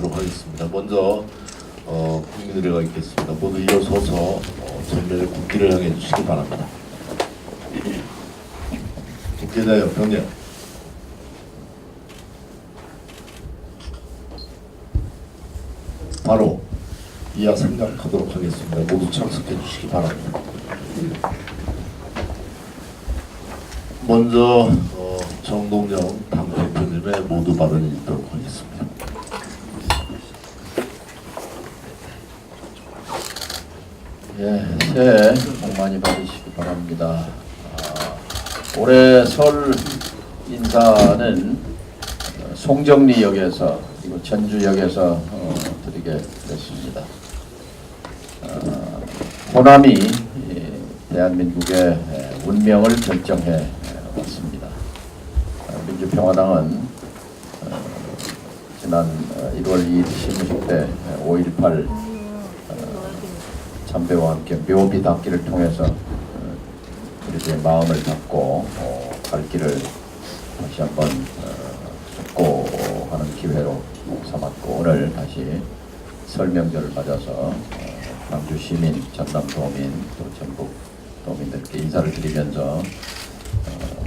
있도록 하겠습니다. 먼저 국민의례가 있겠습니다. 모두 일어서서 전면에 국기를 향해 주시기 바랍니다. 국회자여 병렬. 바로 이하 생각하도록 하겠습니다. 모두 참석해 주시기 바랍니다. 먼저 정동영 당대표님의 모두 발언이 있도록 하겠습니다. 예, 새해 복 많이 받으시기 바랍니다. 올해 설 인사는 송정리역에서 그리고 전주역에서 드리게 됐습니다. 호남이 대한민국의 운명을 결정해 왔습니다. 민주평화당은 지난 1월 2일 시무식 때 5.18 참배와 함께 묘비 닦기를 통해서 우리들의 마음을 닫고 갈 길을 다시 한번 숙고하는 기회로 삼았고, 오늘 다시 설명절을 맞아서 광주 시민, 전남 도민, 또 전북 도민들께 인사를 드리면서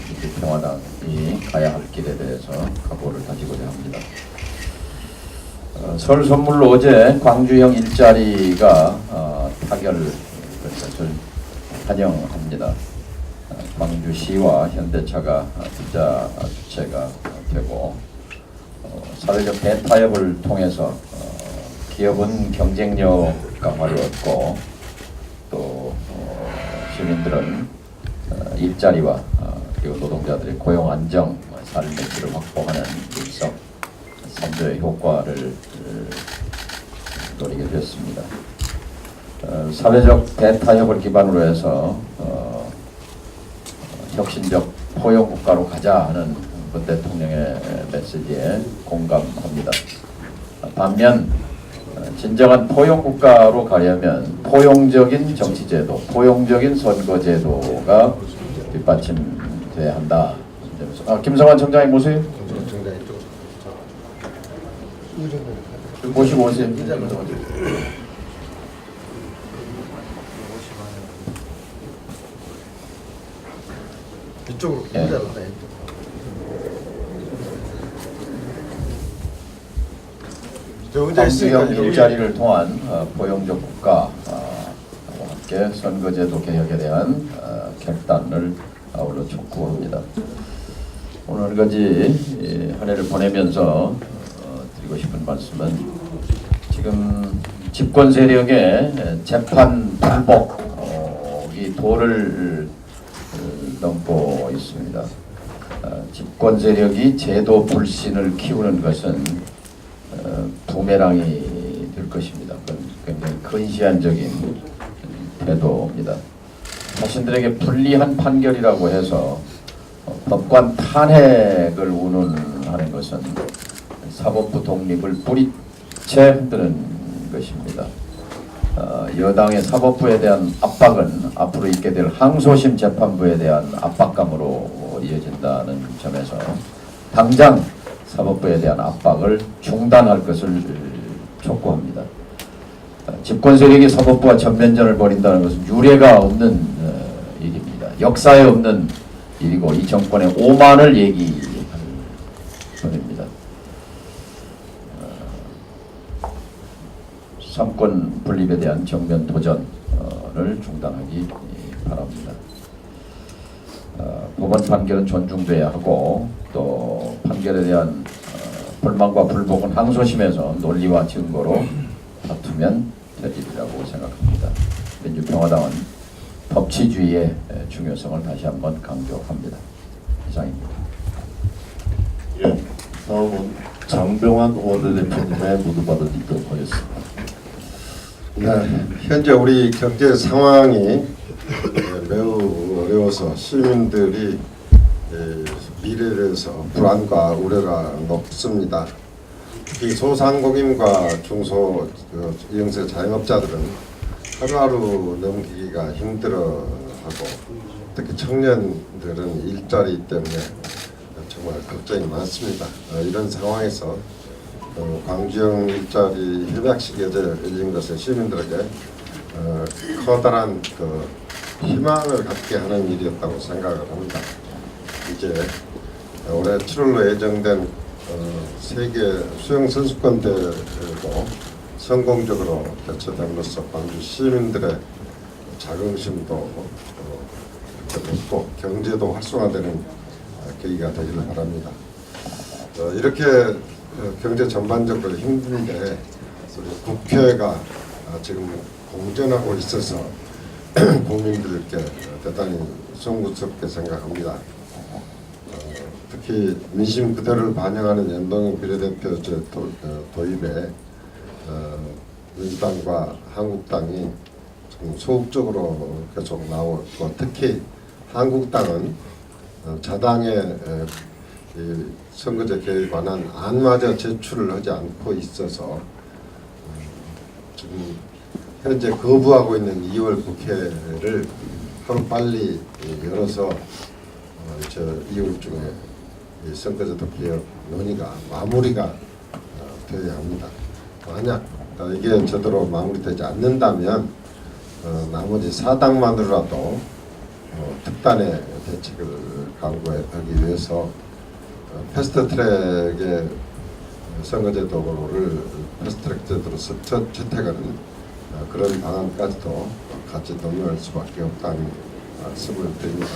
민주평화당이 가야 할 길에 대해서 각오를 다지고자 합니다. 설 선물로 어제 광주형 일자리가 타결된 것을 환영합니다. 광주시와 현대차가 투자 주체가 되고, 사회적 대타협을 통해서 기업은 경쟁력 강화를 얻고, 또 시민들은 일자리와 그리고 노동자들의 고용 안정, 삶의 질을 확보하는 일석삼조의 효과를 노리게 됐습니다. 사회적 대타협을 기반으로 해서 혁신적 포용국가로 가자 하는 문 대통령의 메시지에 공감합니다. 반면 진정한 포용국가로 가려면 포용적인 정치제도, 포용적인 선거제도가 뒷받침돼야 한다. 김성환 청장님 모세요. 모시고 오세요. 이쪽으로 예. 광주형 일자리를 통한 포용적 국가와 함께 선거제도 개혁에 대한 결단을 아울러 촉구합니다. 오늘까지 한 해를 보내면서 드리고 싶은 말씀은, 지금 집권 세력의 재판 불복이 도를 넘고 있습니다. 집권 세력이 제도 불신을 키우는 것은 부메랑이 될 것입니다. 굉장히 근시안적인 태도입니다. 자신들에게 불리한 판결이라고 해서 법관 탄핵을 운운하는 것은 사법부 독립을 뿌리채 흔드는 것입니다. 여당의 사법부에 대한 압박은 앞으로 있게 될 항소심 재판부에 대한 압박감으로 이어진다는 점에서 당장 사법부에 대한 압박을 중단할 것을 촉구합니다. 집권 세력이 사법부와 전면전을 벌인다는 것은 유례가 없는 일입니다. 역사에 없는 일이고, 이 정권의 오만을 얘기할 뿐입니다. 삼권 분립에 대한 정면 도전을 중단하기 바랍니다. 법원 판결은 존중돼야 하고, 또 판결에 대한 불만과 불복은 항소심에서 논리와 증거로 다투면 될 일이라고 생각합니다. 민주평화당은 법치주의의 중요성을 다시 한번 강조합니다. 이상입니다. 예, 다음은 장병환 원내대표님의 모두 발언 있도록 하겠습니다. 네, 현재 우리 경제 상황이 매우 어려워서 시민들이 미래에 대해서 불안과 우려가 높습니다. 특히 소상공인과 중소 영세 자영업자들은 하루하루 넘기기가 힘들어하고, 특히 청년들은 일자리 때문에 정말 걱정이 많습니다. 이런 상황에서 광주형 일자리 협약식에 열린 것은 시민들에게 커다란 그 희망을 갖게 하는 일이었다고 생각을 합니다. 이제 올해 7월로 예정된 세계 수영 선수권 대회도 성공적으로 개최됨으로써 광주 시민들의 자긍심도 높고 경제도 활성화되는 계기가 되기를 바랍니다. 이렇게 경제 전반적으로 힘든데 우리 국회가 지금 공전하고 있어서 국민들께 대단히 송구스럽게 생각합니다. 특히 민심 그대로를 반영하는 연동형 비례대표제 도입에 민주당과 한국당이 좀 소극적으로 계속 나오고, 특히 한국당은 자당의 이 선거제 개혁에 관한 안마저 제출을 하지 않고 있어서 지금 현재 거부하고 있는 2월 국회를 하루 빨리 열어서 2월 중에 이 선거제도 개혁 논의가 마무리가 되어야 합니다. 만약 이게 제대로 마무리되지 않는다면 나머지 4당만으로라도 특단의 대책을 강구하기 위해서 패스트트랙의 선거제도를 패스트트랙 제도로 채택하는 그런 방안까지도 같이 논의할 수밖에 없다는 말씀을 드립니다.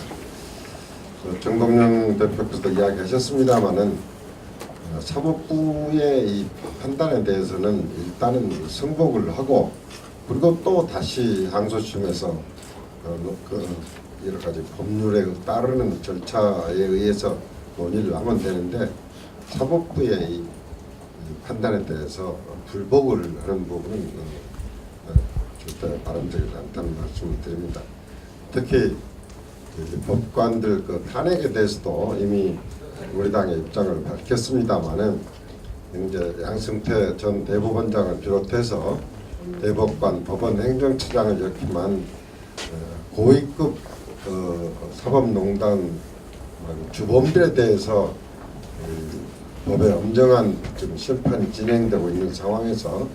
정동영 대표께서도 이야기하셨습니다마는 사법부의 이 판단에 대해서는 일단은 승복을 하고, 그리고 또 다시 항소심에서 여러 가지 법률에 따르는 절차에 의해서 논의를 하면 되는데, 사법부의 이 판단에 대해서 불복을 하는 부분은 절대 바람직하지 않다는 말씀을 드립니다. 특히 법관들 그 탄핵에 대해서도 이미 우리 당의 입장을 밝혔습니다마는, 이제 양승태 전 대법원장을 비롯해서 대법관, 법원 행정처장을 역임한 고위급 사법농단 주범들에 대해서 법에 엄정한 지금 심판이 진행되고 있는 상황에서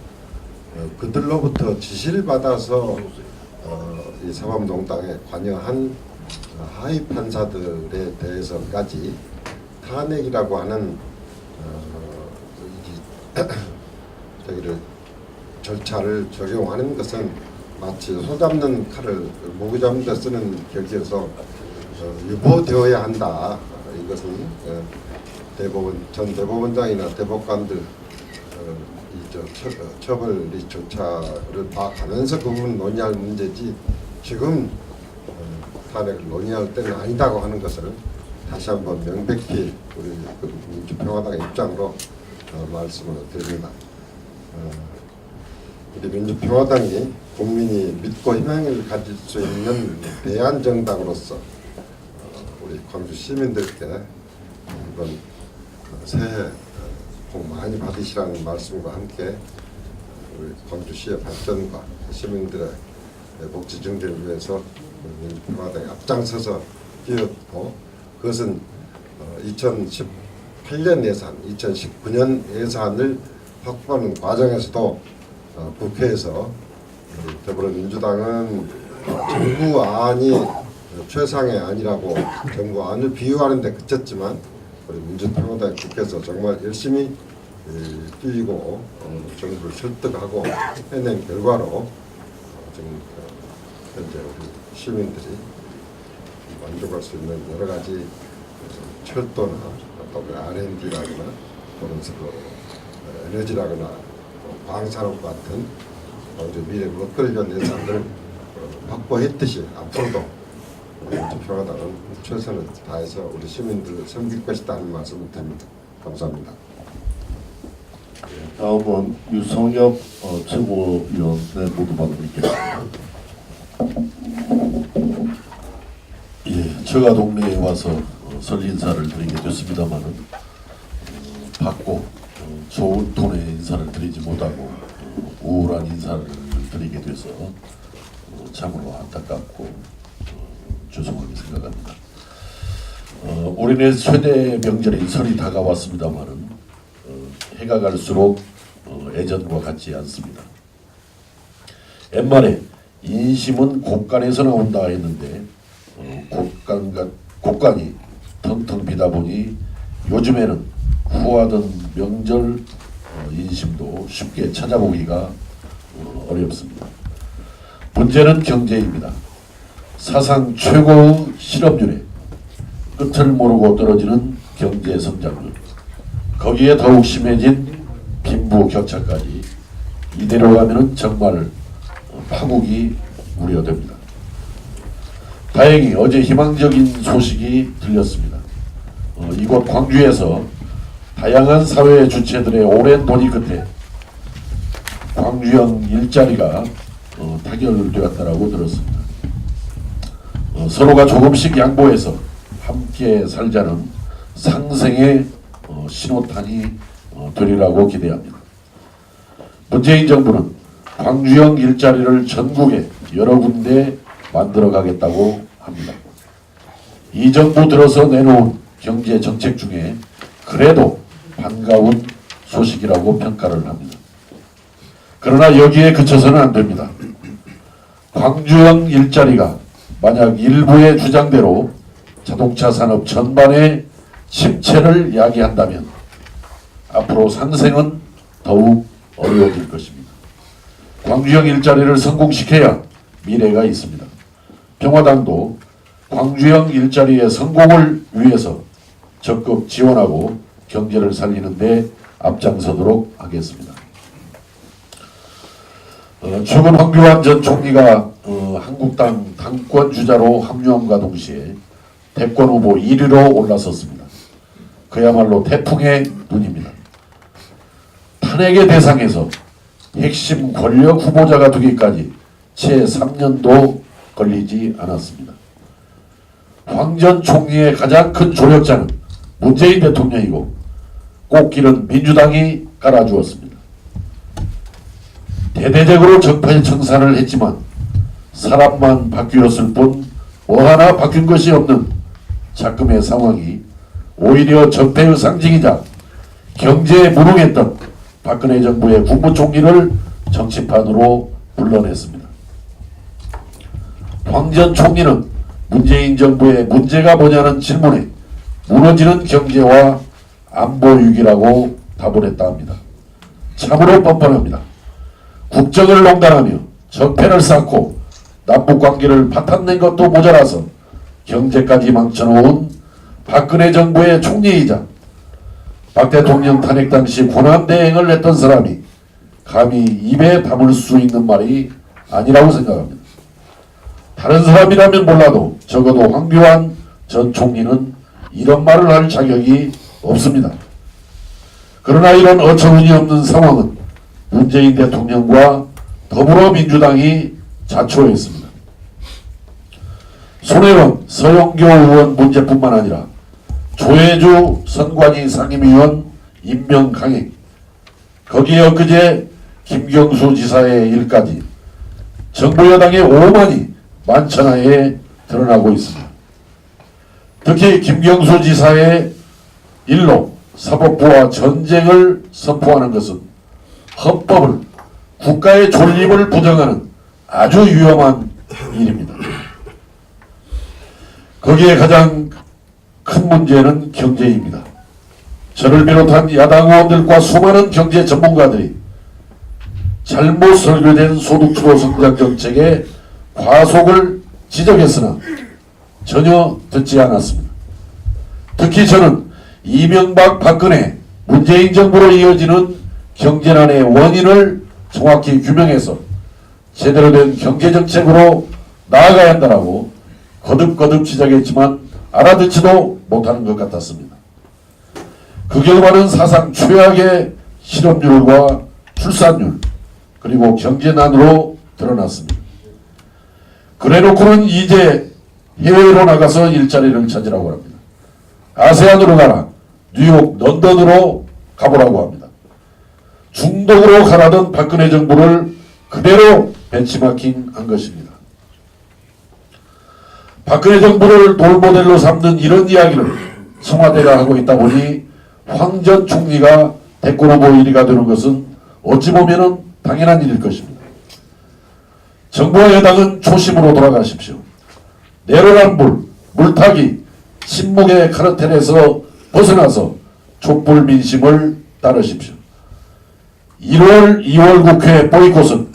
그들로부터 지시를 받아서 이 사법농단에 관여한 하위 판사들에 대해서까지 탄핵이라고 하는 저기를 절차를 적용하는 것은 마치 소 잡는 칼을 모기 잡는 데 쓰는 격이어서 유보되어야 한다. 이것은 전 대법원장이나 대법관들 처벌 절차를 봐가면서 그 부분 논의할 문제지, 지금 탄핵을 논의할 때는 아니다고 하는 것을 다시 한번 명백히 우리 민주평화당의 입장으로 말씀을 드립니다. 우리 민주평화당이 국민이 믿고 희망을 가질 수 있는 대안정당으로서 우리 광주 시민들께 이번 새해 복 많이 받으시라는 말씀과 함께 우리 광주시의 발전과 시민들의 복지 증진을 위해서 민주평화당이 앞장서서 뛰었고, 그것은 2018년 예산, 2019년 예산을 확보하는 과정에서도 국회에서 더불어민주당은 정부안이 최상의 안이라고 정부안을 비유하는 데 그쳤지만, 우리 민주평화당 국회에서 정말 열심히 뛰고 정부를 설득하고 해낸 결과로 지금 현재 우리 시민들이 만족할 수 있는 여러 가지 철도나 또 R&D라거나 또는 에너지라거나 광산업 같은 미래 먹거리 전 예산들을 확보했듯이 앞으로도 민주평화당은 최선을 다해서 우리 시민들을 섬길 것이다 하는 말씀을 드립니다. 감사합니다. 다음은 유성엽 최고위원의 모두 받으겠습니다. 예, 제가 동네에 와서 설 인사를 드리게 됐습니다마는 받고 좋은 톤의 인사를 드리지 못하고 우울한 인사를 드리게 돼서 참으로 안타깝고 죄송하게 생각합니다. 올해는 최대 명절인 설이 다가왔습니다마는 해가 갈수록 예전과 같지 않습니다. 옛말에 인심은 곱간에서 나온다 했는데 곱간이 텅텅 비다 보니 요즘에는 후하던 명절 인심도 쉽게 찾아보기가 어렵습니다. 문제는 경제입니다. 사상 최고의 실업률에 끝을 모르고 떨어지는 경제 성장률, 거기에 더욱 심해진 빈부격차까지 이대로 가면은 정말 파국이 우려됩니다. 다행히 어제 희망적인 소식이 들렸습니다. 이곳 광주에서 다양한 사회 주체들의 오랜 논의 끝에 광주형 일자리가 타결되었다라고 들었습니다. 서로가 조금씩 양보해서 함께 살자는 상생의 신호탄이 되리라고 기대합니다. 문재인 정부는 광주형 일자리를 전국에 여러 군데 만들어 가겠다고 합니다. 이 정부 들어서 내놓은 경제 정책 중에 그래도 반가운 소식이라고 평가를 합니다. 그러나 여기에 그쳐서는 안 됩니다. 광주형 일자리가 만약 일부의 주장대로 자동차 산업 전반의 침체를 야기한다면 앞으로 상생은 더욱 어려워질 것입니다. 광주형 일자리를 성공시켜야 미래가 있습니다. 평화당도 광주형 일자리의 성공을 위해서 적극 지원하고 경제를 살리는 데 앞장서도록 하겠습니다. 최근 황교안 전 총리가 한국당 당권 주자로 합류함과 동시에 대권 후보 1위로 올라섰습니다. 그야말로 태풍의 눈입니다. 탄핵의 대상에서 핵심 권력 후보자가 되기까지 채 3년도 걸리지 않았습니다. 황 전 총리의 가장 큰 조력자는 문재인 대통령이고 꽃길은 민주당이 깔아주었습니다. 대대적으로 적폐청산을 했지만 사람만 바뀌었을 뿐 뭐 하나 바뀐 것이 없는 작금의 상황이 오히려 적폐의 상징이자 경제에 무능했던 박근혜 정부의 국무총리를 정치판으로 불러냈습니다. 황 전 총리는 문재인 정부의 문제가 뭐냐는 질문에 무너지는 경제와 안보 위기라고 답을 했다 합니다. 참으로 뻔뻔합니다. 국정을 농단하며 적폐를 쌓고 남북관계를 파탄낸 것도 모자라서 경제까지 망쳐놓은 박근혜 정부의 총리이자 박 대통령 탄핵 당시 고난대행을 했던 사람이 감히 입에 담을 수 있는 말이 아니라고 생각합니다. 다른 사람이라면 몰라도 적어도 황교안 전 총리는 이런 말을 할 자격이 없습니다. 그러나 이런 어처구니 없는 상황은 문재인 대통령과 더불어민주당이 자초했습니다. 손혜원, 서영교 의원 문제뿐만 아니라 조혜주 선관위 상임위원 임명 강행, 거기에 엊그제 김경수 지사의 일까지 정부 여당의 오만이 만천하에 드러나고 있습니다. 특히 김경수 지사의 일로 사법부와 전쟁을 선포하는 것은 헌법을, 국가의 존립을 부정하는 아주 위험한 일입니다. 거기에 가장 큰 문제는 경제입니다. 저를 비롯한 야당 의원들과 수많은 경제 전문가들이 잘못 설계된 소득주도 성장 정책의 과속을 지적했으나 전혀 듣지 않았습니다. 특히 저는 이명박, 박근혜, 문재인 정부로 이어지는 경제난의 원인을 정확히 규명해서 제대로 된 경제정책으로 나아가야 한다라고 거듭거듭 지적했지만 알아듣지도 못하는 것 같았습니다. 그 결과는 사상 최악의 실업률과 출산율 그리고 경제난으로 드러났습니다. 그래놓고는 이제 해외로 나가서 일자리를 찾으라고 합니다. 아세안으로 가라, 뉴욕, 런던으로 가보라고 합니다. 중독으로 가라던 박근혜 정부를 그대로 벤치마킹한 것입니다. 박근혜 정부를 롤모델로 삼는 이런 이야기를 청와대가 하고 있다 보니 황 전 총리가 대권 후보 1위가 되는 것은 어찌 보면 당연한 일일 것입니다. 정부와 여당은 초심으로 돌아가십시오. 내로란 물타기, 신목의 카르텔에서 벗어나서 촛불 민심을 따르십시오. 1월, 2월 국회 보이콧은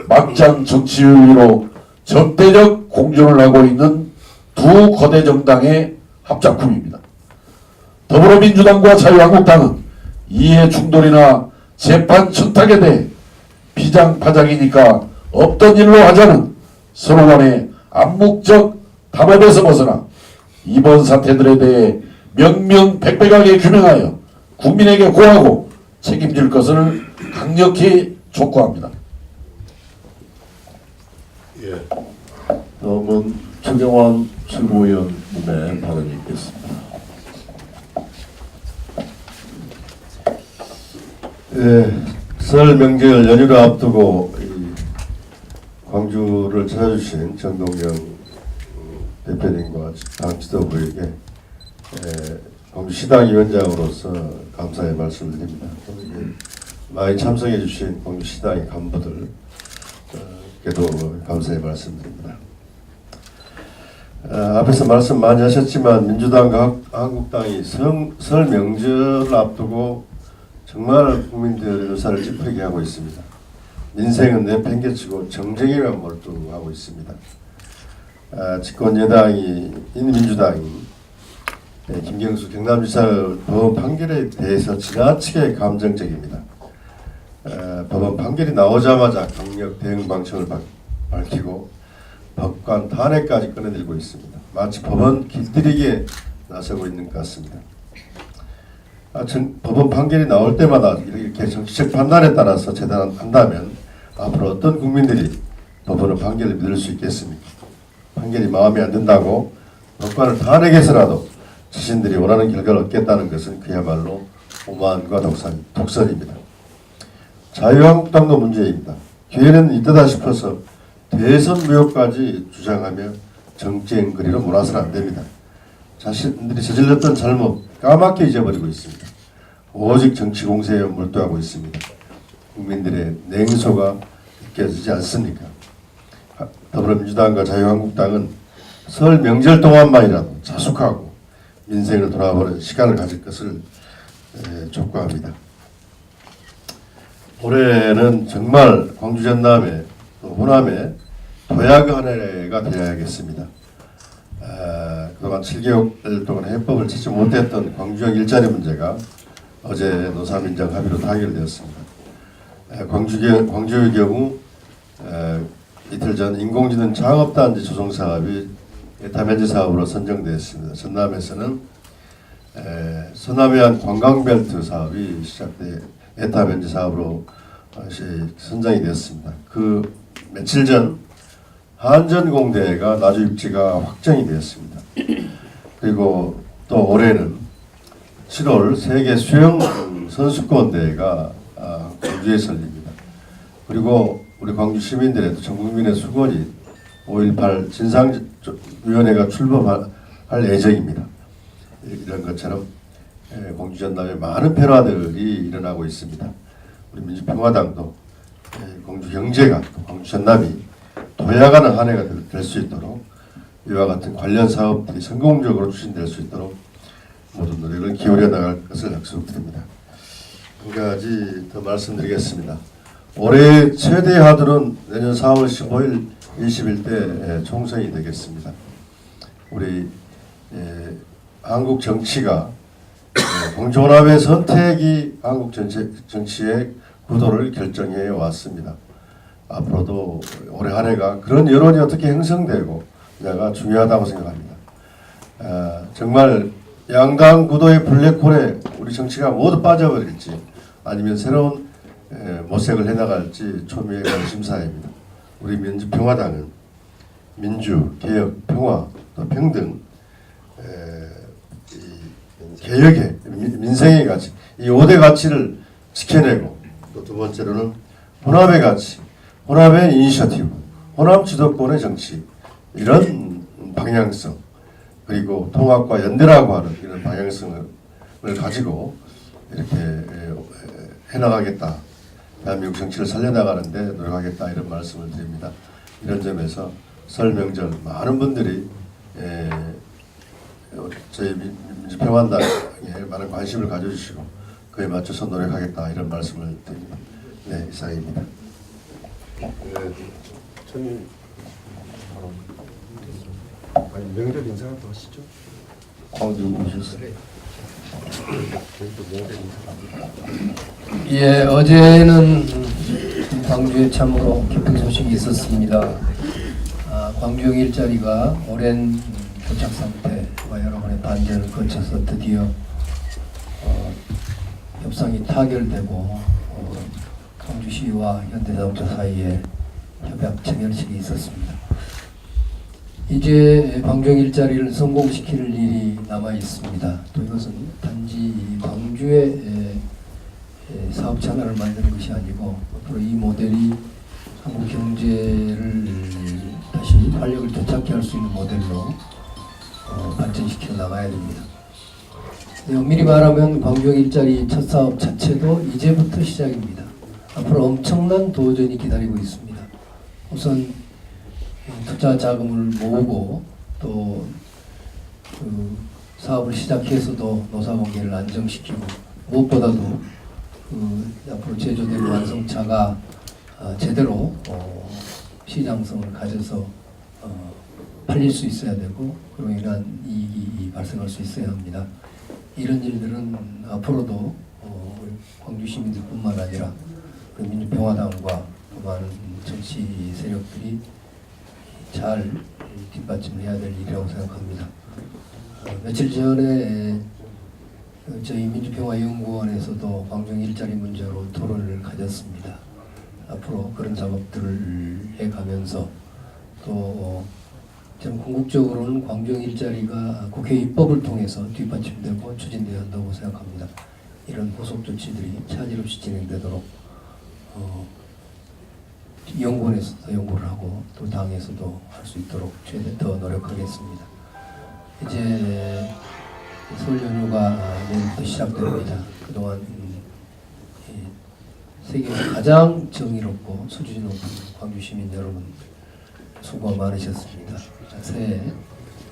막장 정치윤리로 적대적 공존을 하고 있는 두 거대 정당의 합작품입니다. 더불어민주당과 자유한국당은 이해 충돌이나 재판 청탁에 대해 피장파장이니까 없던 일로 하자는 서로 간의 암묵적 담합에서 벗어나 이번 사태들에 대해 명명백백하게 규명하여 국민에게 고하고 책임질 것을 강력히 촉구합니다. 예. 다음은 최경환 최고위원님의 발언이 있겠습니다. 예, 설 명절 연휴를 앞두고 광주를 찾아주신 정동영 대표님과 당 지도부에게 광주시당위원장으로서 감사의 말씀을 드립니다. 또 많이 참석해 주신 광주시당의 간부들께도 감사의 말씀드립니다. 앞에서 말씀 많이 하셨지만 민주당과 한국당이 설 명절을 앞두고 정말 국민들의 의사를 찌푸리게 하고 있습니다. 민생은 내팽개치고 정쟁에만 몰두하고 있습니다. 집권 여당인 민주당이 김경수 경남지사 법원 판결에 대해서 지나치게 감정적입니다. 법원 판결이 나오자마자 강력 대응 방침을 밝히고 법관 탄핵까지 꺼내들고 있습니다. 마치 법원 길들이기에 나서고 있는 것 같습니다. 법원 판결이 나올 때마다 이렇게 정치적 판단에 따라서 재단한다면 앞으로 어떤 국민들이 법원의 판결을 믿을 수 있겠습니까? 판결이 마음에 안 든다고 법관을 탄핵해서라도 자신들이 원하는 결과를 얻겠다는 것은 그야말로 오만과 독설입니다. 자유한국당도 문제입니다. 기회는 이때다 싶어서 대선 무효까지 주장하며 정쟁거리로 몰아서는 안 됩니다. 자신들이 저질렀던 잘못 까맣게 잊어버리고 있습니다. 오직 정치 공세에 몰두하고 있습니다. 국민들의 냉소가 느껴지지 않습니까? 더불어민주당과 자유한국당은 설 명절 동안만이라도 자숙하고 민생을 돌아보는 시간을 가질 것을 촉구합니다. 올해는 정말 광주 전남에 또 호남에 도약 한 해가 되어야겠습니다. 그동안 7개월 동안 해법을 찾지 못했던 광주형 일자리 문제가 어제 노사민정 합의로 타결되었습니다. 광주의 경우 이틀 전 인공지능 창업단지 조성 사업이 에타면제 사업으로 선정되었습니다. 전남에서는 서남해안 관광벨트 사업이 시작돼 에타면제 사업으로 다시 선정이 되었습니다. 그 며칠 전 한전공대가 나주 입지가 확정이 되었습니다. 그리고 또 올해는 7월 세계 수영 선수권 대회가 광주에 열립니다. 그리고 우리 광주 시민들의 전 국민의 수건이 5.18 진상위원회가 출범할 예정입니다. 이런 것처럼 광주 전남에 많은 변화들이 일어나고 있습니다. 우리 민주평화당도 광주 경제가 광주 전남이 도약하는 한 해가 될 수 있도록 이와 같은 관련 사업들이 성공적으로 추진될 수 있도록 모든 노력을 기울여 나갈 것을 약속드립니다. 한 가지 더 말씀드리겠습니다. 올해 최대 하드는 내년 4월 15일 21대 총선이 되겠습니다. 우리 한국 정치가 공존합의 선택이 한국 정치의 구도를 결정해 왔습니다. 앞으로도 올해 한 해가 그런 여론이 어떻게 형성되고 내가 중요하다고 생각합니다. 정말 양당 구도의 블랙홀에 우리 정치가 모두 빠져버릴지 아니면 새로운 모색을 해나갈지 초미의 관심사입니다. 우리 민주평화당은 민주, 개혁, 평화, 또 평등, 개혁의 민생의 가치 이 5대 가치를 지켜내고 또 두 번째로는 호남의 가치, 호남의 이니셔티브, 호남 주도권의 정치 이런 방향성 그리고 통합과 연대라고 하는 이런 방향성을 가지고 이렇게 해나가겠다. 대한민국 정치를 살려나가는데 노력하겠다 이런 말씀을 드립니다. 이런 점에서 설 명절 많은 분들이 저희 민주평화당에 많은 관심을 가져주시고 그에 맞춰서 노력하겠다 이런 말씀을 드립니다. 네, 이상입니다. 저는 명절 인사 또 하시죠. 광주 오셨어요? 예, 어제는 광주에 참으로 기쁜 소식이 있었습니다. 광주형 일자리가 오랜 도착 상태와 여러 번의 반전을 거쳐서 드디어 협상이 타결되고 광주시와 현대자동차 사이에 협약 체결식이 있었습니다. 이제 광주형 일자리를 성공시킬 일이 남아 있습니다. 또 이것은 단지 광주의 사업체 하나를 만드는 것이 아니고 앞으로 이 모델이 한국 경제를 다시 활력을 되찾게 할 수 있는 모델로 발전시켜 나가야 됩니다. 엄밀히 말하면 광주형 일자리 첫 사업 자체도 이제부터 시작입니다. 앞으로 엄청난 도전이 기다리고 있습니다. 우선 투자 자금을 모으고 또 그 사업을 시작해서도 노사관계를 안정시키고 무엇보다도 앞으로 제조될 완성차가 제대로 시장성을 가져서 팔릴 수 있어야 되고 그로 인한 이익이 발생할 수 있어야 합니다. 이런 일들은 앞으로도 우리 광주 시민들뿐만 아니라 민주평화당과 많은 정치 세력들이 잘 뒷받침을 해야 될 일이라고 생각합니다. 며칠 전에 저희 민주평화연구원에서도 광주형 일자리 문제로 토론을 가졌습니다. 앞으로 그런 작업들을 해가면서 또 저는 궁극적으로는 광주형 일자리가 국회 입법을 통해서 뒷받침되고 추진되어야 한다고 생각합니다. 이런 후속 조치들이 차질 없이 진행되도록 연구원에서도 연구를 하고 또 당에서도 할 수 있도록 최대 더 노력하겠습니다. 이제 설 연휴가 내일부터 시작됩니다. 그동안 세계에서 가장 정의롭고 수준이 높은 광주 시민 여러분 수고 많으셨습니다. 새해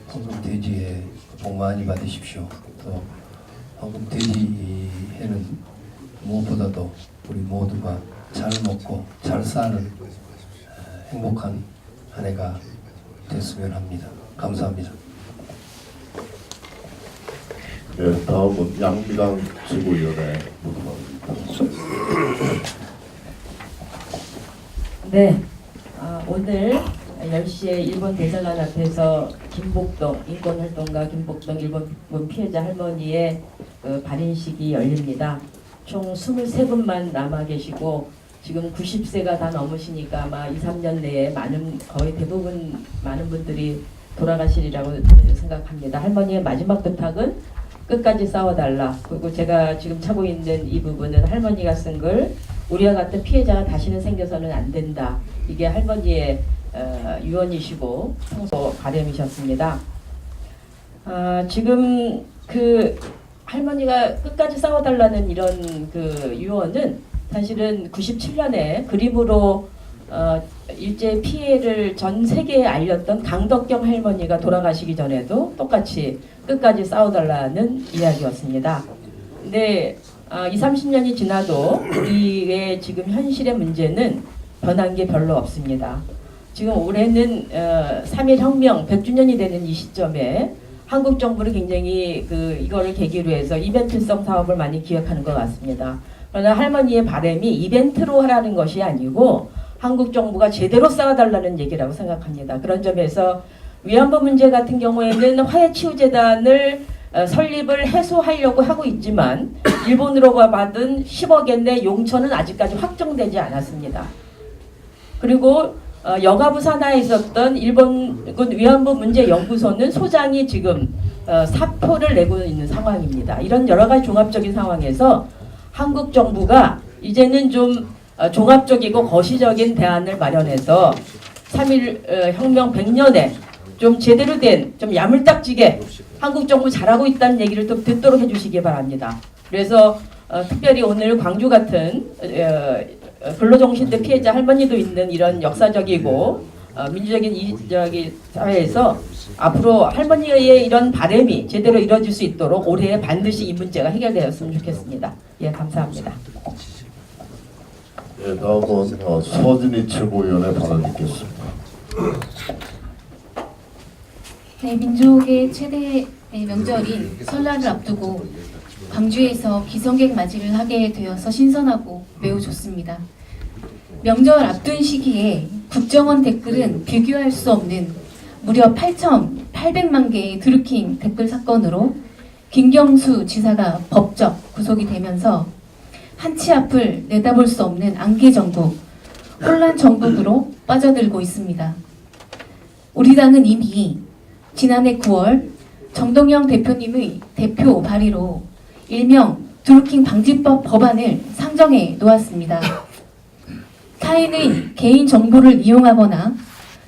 황금돼지에 복 많이 받으십시오. 또 황금돼지해는 무엇보다도 우리 모두가 잘 먹고 잘 사는 행복한 한 해가 됐으면 합니다. 감사합니다. 네, 다음은 양미강 지구위원회 모두입니다. 네, 오늘 10시에 일본 대사관 앞에서 김복동 인권활동가 김복동 일본 피해자 할머니의 발인식이 열립니다. 총 23분만 남아 계시고 지금 90세가 다 넘으시니까 아마 2, 3년 내에 거의 대부분 많은 분들이 돌아가시리라고 생각합니다. 할머니의 마지막 부탁은 끝까지 싸워달라. 그리고 제가 지금 차고 있는 이 부분은 할머니가 쓴 글, 우리와 같은 피해자가 다시는 생겨서는 안 된다. 이게 할머니의 유언이시고 평소 바람이셨습니다. 지금 그 할머니가 끝까지 싸워달라는 이런 그 유언은 사실은 97년에 그림으로 일제 피해를 전 세계에 알렸던 강덕경 할머니가 돌아가시기 전에도 똑같이 끝까지 싸워달라는 이야기였습니다. 근데 20, 30년이 지나도 우리의 지금 현실의 문제는 변한 게 별로 없습니다. 지금 올해는 3.1 혁명 100주년이 되는 이 시점에 한국 정부를 굉장히 이거를 계기로 해서 이벤트성 사업을 많이 기획하는 것 같습니다. 그러나 할머니의 바람이 이벤트로 하라는 것이 아니고 한국 정부가 제대로 싸워달라는 얘기라고 생각합니다. 그런 점에서 위안부 문제 같은 경우에는 화해치유재단을 설립을 해소하려고 하고 있지만 일본으로 받은 10억엔의 용처는 아직까지 확정되지 않았습니다. 그리고 여가부 산하에 있었던 일본군 위안부 문제 연구소는 소장이 지금 사표를 내고 있는 상황입니다. 이런 여러 가지 종합적인 상황에서 한국 정부가 이제는 좀 종합적이고 거시적인 대안을 마련해서 3.1 혁명 100년에 좀 제대로 된, 좀 야물딱지게 한국 정부 잘하고 있다는 얘기를 또 듣도록 해주시기 바랍니다. 그래서 특별히 오늘 광주 같은 근로정신대 피해자 할머니도 있는 이런 역사적이고 민주적인 이주적인 사회에서 앞으로 할머니의 이런 바람이 제대로 이루어질 수 있도록 올해 반드시 이 문제가 해결되었으면 좋겠습니다. 예, 감사합니다. 예, 다음은 서진희 최고위원의 발언 듣겠습니다. 네, 민족의 최대 명절인 설날을 앞두고 광주에서 기성객 맞이를 하게 되어서 신선하고 매우 좋습니다. 명절 앞둔 시기에 국정원 댓글은 비교할 수 없는 무려 8,800만 개의 드루킹 댓글 사건으로 김경수 지사가 법적 구속이 되면서 한치 앞을 내다볼 수 없는 안개 정국, 혼란 정국으로 빠져들고 있습니다. 우리 당은 이미 지난해 9월 정동영 대표님의 대표 발의로 일명 드루킹 방지법 법안을 상정해 놓았습니다. 타인의 개인 정보를 이용하거나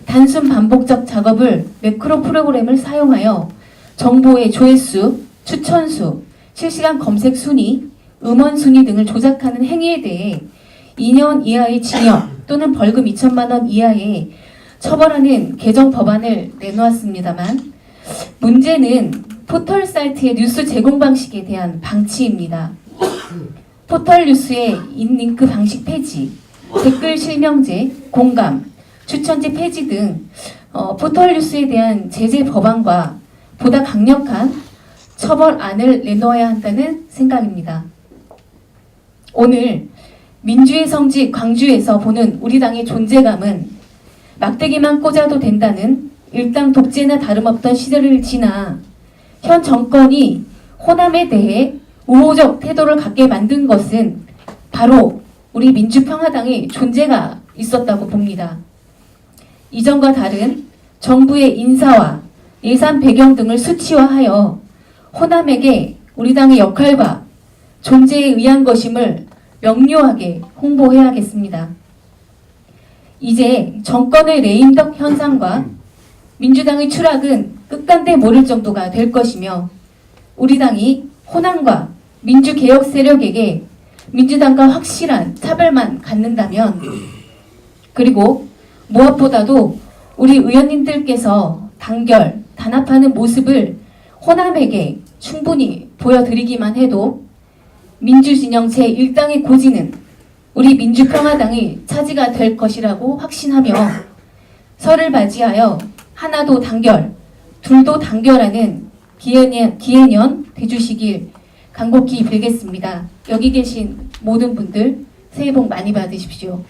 단순 반복적 작업을 매크로 프로그램을 사용하여 정보의 조회수, 추천수, 실시간 검색 순위, 음원 순위 등을 조작하는 행위에 대해 2년 이하의 징역 또는 벌금 2천만 원 이하의 처벌하는 개정 법안을 내놓았습니다만 문제는 포털 사이트의 뉴스 제공 방식에 대한 방치입니다. 포털 뉴스의 인링크 방식 폐지, 댓글 실명제, 공감, 추천제 폐지 등 포털 뉴스에 대한 제재 법안과 보다 강력한 처벌안을 내놓아야 한다는 생각입니다. 오늘 민주의 성지 광주에서 보는 우리 당의 존재감은 막대기만 꽂아도 된다는 일당 독재나 다름없던 시대를 지나 현 정권이 호남에 대해 우호적 태도를 갖게 만든 것은 바로 우리 민주평화당의 존재가 있었다고 봅니다. 이전과 다른 정부의 인사와 예산 배경 등을 수치화하여 호남에게 우리 당의 역할과 존재에 의한 것임을 명료하게 홍보해야겠습니다. 이제 정권의 레임덕 현상과 민주당의 추락은 끝간데 모를 정도가 될 것이며 우리 당이 호남과 민주개혁 세력에게 민주당과 확실한 차별만 갖는다면 그리고 무엇보다도 우리 의원님들께서 단결, 단합하는 모습을 호남에게 충분히 보여드리기만 해도 민주진영 제1당의 고지는 우리 민주평화당의 차지가 될 것이라고 확신하며 설을 맞이하여 하나도 단결, 둘도 단결하는 기해년 되주시길 간곡히 빌겠습니다. 여기 계신 모든 분들 새해 복 많이 받으십시오.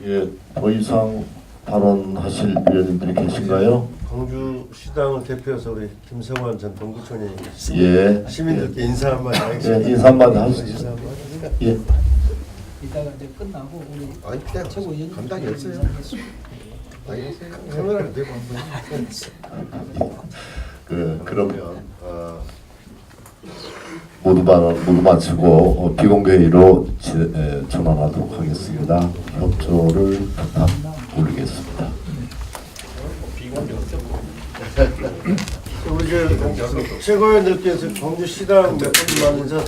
예, 더 이상 발언하실 위원님들이 계신가요? 광주시당을 대표해서 우리 김성환 전 동구청장이 예. 시민들께 인사 한마디 예, 하겠습니다. 인사 한마디 하시죠. 예. 이따가 이제 끝나고 우리 아니 때 최고위원님 감당이 없어요. 카메라를 대고 그러면 모두 마치고 비공개로 전환하도록 하겠습니다. 협조를 부탁 올리겠습니다. 우리 최고위원들께서 광주시당 몇 분만 인사드리겠습니다.